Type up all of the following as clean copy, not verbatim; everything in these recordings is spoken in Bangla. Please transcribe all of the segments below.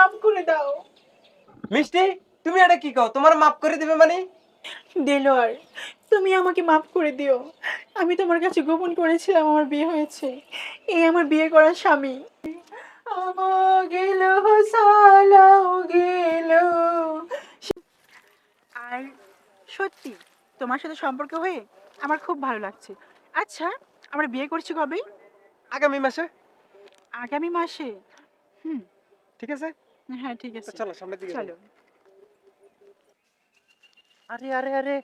মাফ করে দাও। মিষ্টি, তুমি এটা কি কও? তোমার মাফ করে দিবে মানে? দেলোয়ার, তুমি আমাকে মাফ করে দিও। আমি তোমার কাছে গোপন করেছিলাম আমার বিয়ে হয়েছে। এই আমার বিয়ে করা স্বামী। আমা গেল সালাও গেল। আর সত্যি তোমার সাথে সম্পর্ক হয়ে আমার খুব ভালো লাগছে। আচ্ছা, আমরা বিয়ে করছি কবে? আগামী মাসে। আগামী মাসে? হুম। ঠিক আছে, হ্যাঁ, ঠিক তো আছে। চলো সামনের দিকে যাই। চলো। আরে আরে আরে,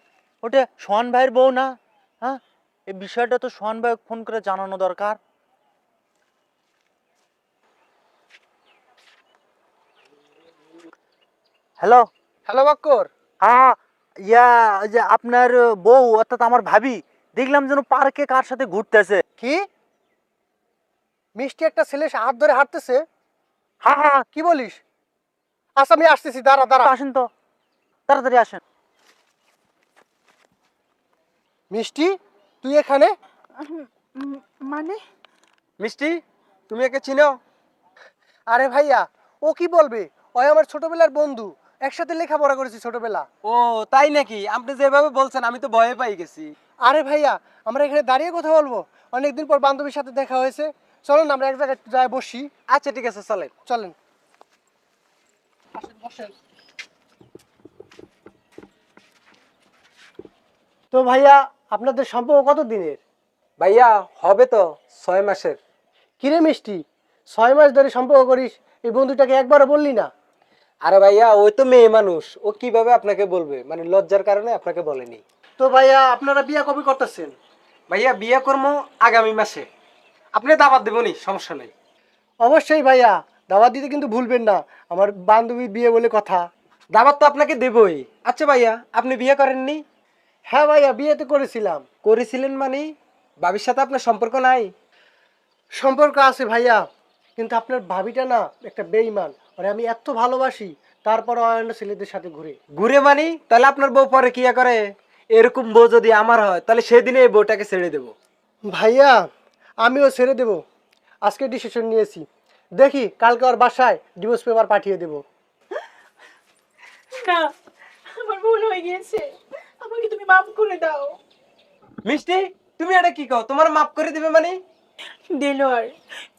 ওটা সোহান ভাইয়ের বউ না? হ্যাঁ, এই বিষয়টা তো সোহান ভাই ফোন করে জানানো দরকার। হ্যালো। হ্যালো বাক্কর। হ্যাঁ, ইয়া, ওই যে আপনার বউ অর্থাৎ আমার ভাবি, দেখলাম যেন পার্কে কার সাথে ঘুরতেছে। কি? মিষ্টি একটা ছেলে হাত ধরে হাঁটতেছে? হ্যাঁ হ্যাঁ, কি বলিস? আচ্ছা আমি আসতেছি, দাঁড়া দাঁড়া। আসেন তো, তাড়াতাড়ি আসেন। মিষ্টি, তুই এখানে? মানে? মিষ্টি, তুমি একে চিনো? আরে ভাইয়া, ও কি বলবে? ওই আমার ছোটবেলার বন্ধু, একসাথে লেখাপড়া করেছি ছোটবেলা। ও তাই নাকি? আপনি যেভাবে বলছেন আমি তো ভয়ে পাই গেছি। আরে ভাইয়া, আমরা এখানে দাঁড়িয়ে কথা বলবো? অনেকদিন পর বান্ধবীর সাথে দেখা হয়েছে, চলো না আমরা এক জায়গায় যাই বসি। আচ্ছা ঠিক আছে, চলেন। চলেন। আসেন, বসেন। তো ভাইয়া, আপনাদের সম্পর্ক কত দিনের? ভাইয়া হবে তো 6 মাসের। কিরে মিষ্টি, 6 মাস ধরে সম্পর্ক করিস, এই বন্ধুটাকে একবারও বললি না? আরে ভাইয়া, ওই তো মেয়ে মানুষ, ও কিভাবে আপনাকে বলবে? মানে লজ্জার কারণে আপনাকে বলেনি। তো ভাইয়া, আপনারা বিয়ে কবে করতেছেন? ভাইয়া বিয়ে করবো আগামী মাসে। আপনি দাবাত দেবনি, সমস্যা নেই। অবশ্যই ভাইয়া, দাওয়াত দিতে কিন্তু ভুলবেন না, আমার বান্ধবীর বিয়ে বলে কথা। দাবাত তো আপনাকে দেবই। আচ্ছা ভাইয়া, আপনি বিয়ে করেননি? হ্যাঁ ভাইয়া, বিয়ে তো করেছিলাম। করেছিলেন মানে? ভাবির সাথে আপনার সম্পর্ক নাই? সম্পর্ক আছে ভাইয়া, কিন্তু আপনার ভাবিটা না একটা বেঈমান, আর আমি এত ভালোবাসি, তারপর অন্য ছেলেদের সাথে ঘুরে। ঘুরে মানি? তাহলে আপনার বউ পরে কি করে? এরকম বউ যদি আমার হয় তাহলে সেদিনে এই বউটাকে ছেড়ে দেবো। ভাইয়া, আমিও ছেড়ে দেব, আজকে ডিসিশন নিয়েছি। দেখি কালকে ওর বাসায় ডিভোর্স পেপার পাঠিয়ে দেব। না, আমার ভুল হয়ে গিয়েছে। আমাকে তুমি মাফ করে দাও। মিষ্টি, তুমি এটা কি কও? তোমার মাফ করে দিবে মানে? দেলোয়ার,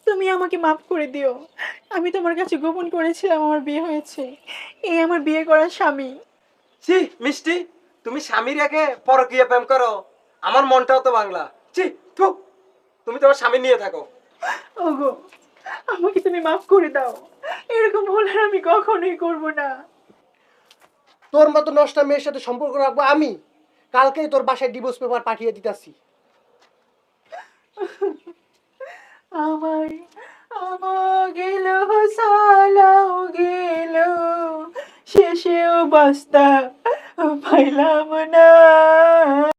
তুমি আমাকে মাফ করে দিও। আমি তোমার কাছে গোপন করেছিলাম আমার বিয়ে হয়েছে। এই আমার বিয়ে করা স্বামী। ছি মিষ্টি, তুমি স্বামী রেখে পরকীয়া প্রেম করো? আমার মনটাও তো বাংলা। ছি, থু। তুমি তোমার স্বামী নিয়ে থাকো। ওগো, আমাকে তুমি মাফ করে দাও। এরকম ভুল আর আমি কখনোই করব না। তোর মতো নষ্টা মেয়ের সাথে সম্পর্ক রাখবো আমি? কালকেই তোর বাসায় ডিভোর্স পেপার পাঠিয়ে দিতেছি। আমার আমার গেল সালাও গেল, শেষেও বাস্তা পাইলাম না।